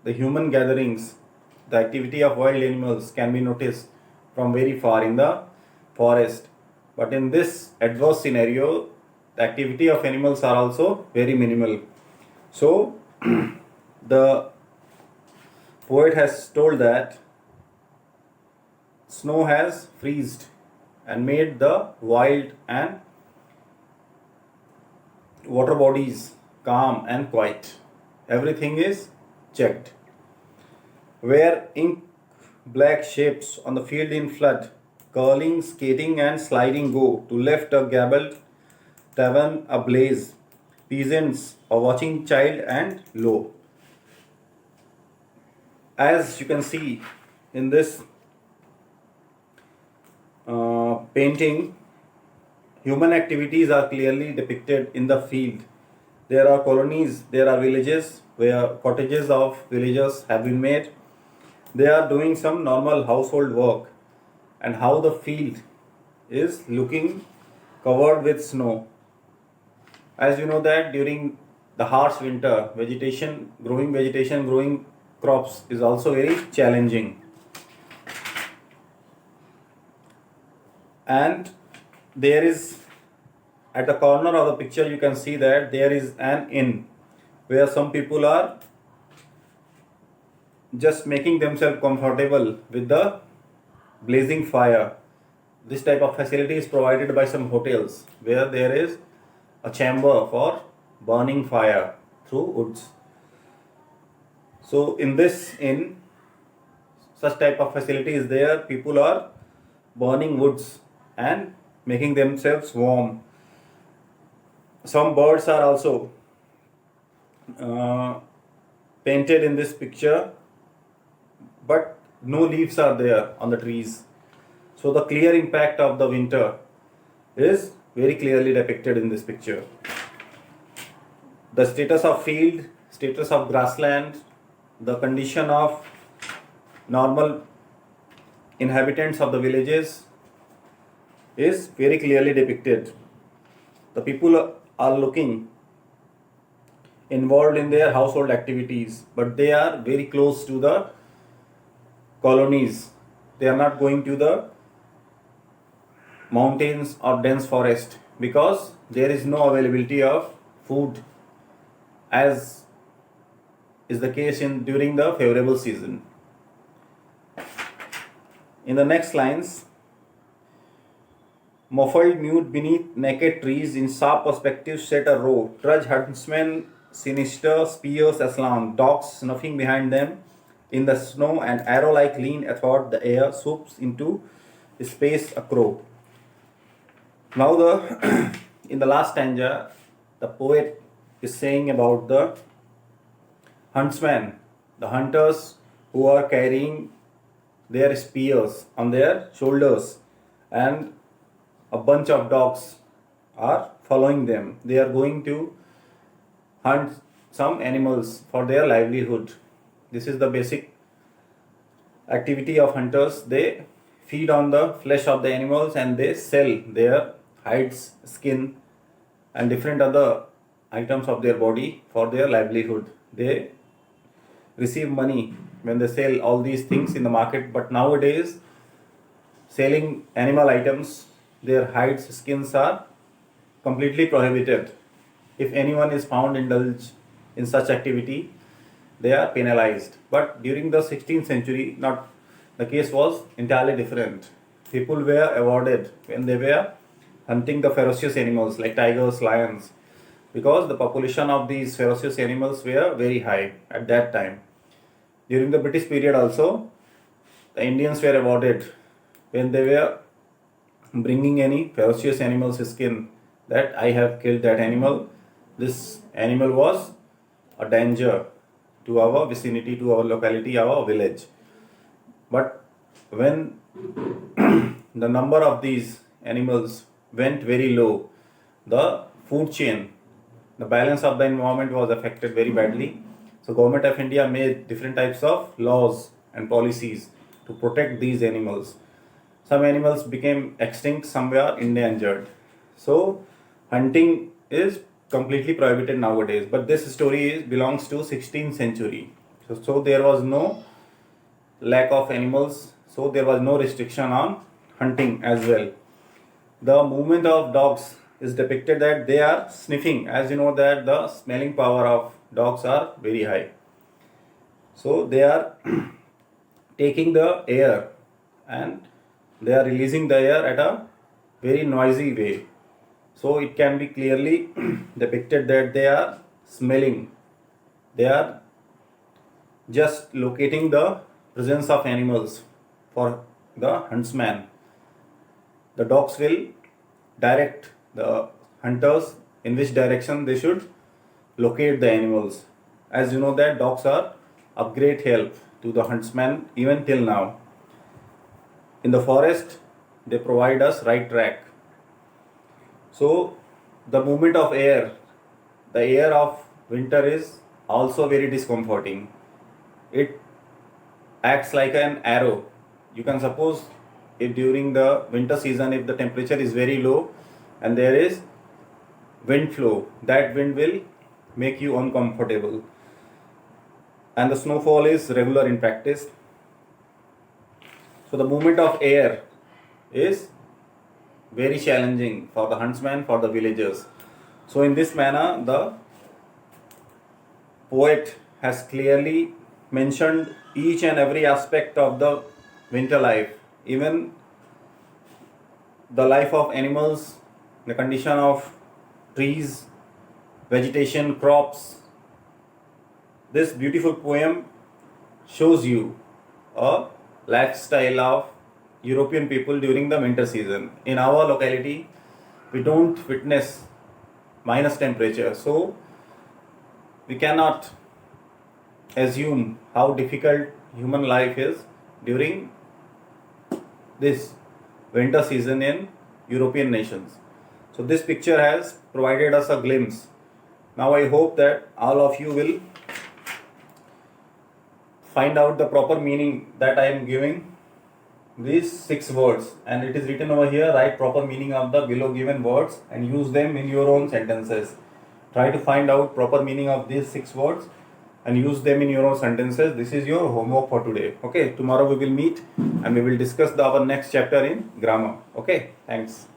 the human gatherings, the activity of wild animals can be noticed from very far in the forest. But in this adverse scenario, the activity of animals are also very minimal. So, the poet has told that snow has freezed and made the wild and water bodies calm and quiet. Everything is checked. Where ink black shapes on the field in flood, curling, skating, and sliding go to left a gabbled tavern ablaze, peasants a watching child and low. As you can see in this painting, human activities are clearly depicted in the field. There are colonies, there are villages where cottages of villagers have been made. They are doing some normal household work, and how the field is looking covered with snow. As you know that during the harsh winter, growing crops is also very challenging. And there is, at the corner of the picture, you can see that there is an inn where some people are just making themselves comfortable with the blazing fire. This type of facility is provided by some hotels where there is a chamber for burning fire through woods. So in this inn, such type of facility is there. People are burning woods and making themselves warm. Some birds are also painted in this picture, but no leaves are there on the trees. So the clear impact of the winter is very clearly depicted in this picture. The status of field, status of grassland, the condition of normal inhabitants of the villages is very clearly depicted. The people are looking involved in their household activities, but they are very close to the colonies. They are not going to the mountains or dense forest because there is no availability of food, as is the case in during the favorable season. In the next lines, muffled mute beneath naked trees in sharp perspective set a row, trudge huntsmen sinister, spears aslant, dogs snuffing behind them in the snow, and arrow-like lean athwart the air swoops into space a crow. Now the in the last stanza, the poet is saying about the huntsmen, the hunters who are carrying their spears on their shoulders, and a bunch of dogs are following them. They are going to hunt some animals for their livelihood. This is the basic activity of hunters. They feed on the flesh of the animals and they sell their hides, skin, and different other items of their body for their livelihood. They receive money when they sell all these things in the market, but nowadays selling animal items, their hides, skins are completely prohibited. If anyone is found indulged in such activity, they are penalized. But during the 16th century, not the case was entirely different. People were awarded when they were hunting the ferocious animals like tigers, lions, because the population of these ferocious animals were very high at that time. During the British period also, the Indians were awarded when they were bringing any ferocious animal's skin, that I have killed that animal. This animal was a danger to our vicinity, to our locality, our village. But when the number of these animals went very low, the food chain, the balance of the environment was affected very badly. So Government of India made different types of laws and policies to protect these animals. Some animals became extinct, some were endangered. So hunting is completely prohibited nowadays. But this story belongs to 16th century. So there was no lack of animals, so there was no restriction on hunting as well. The movement of dogs is depicted that they are sniffing, as you know that the smelling power of dogs are very high. So they are taking the air and they are releasing the air at a very noisy way. So it can be clearly depicted that they are smelling. They are just locating the presence of animals for the huntsman. The dogs will direct the hunters in which direction they should locate the animals. As you know that dogs are of great help to the huntsman even till now. In the forest, they provide us right track. So the movement of air, the air of winter is also very discomforting. It acts like an arrow. You can suppose if during the winter season, if the temperature is very low and there is wind flow, that wind will make you uncomfortable. And the snowfall is regular in practice. So the movement of air is very challenging for the huntsman, for the villagers. So in this manner, the poet has clearly mentioned each and every aspect of the winter life, even the life of animals, the condition of trees, vegetation, crops. This beautiful poem shows you a lifestyle of European people during the winter season. In our locality, we don't witness minus temperature, so we cannot assume how difficult human life is during this winter season in European nations. So this picture has provided us a glimpse. Now I hope that all of you will find out the proper meaning that I am giving these 6 words, and it is written over here. Write proper meaning of the below given words and use them in your own sentences. Try to find out proper meaning of these 6 words and use them in your own sentences. This is your homework for today. Okay, tomorrow we will meet and we will discuss our next chapter in grammar. Okay, thanks.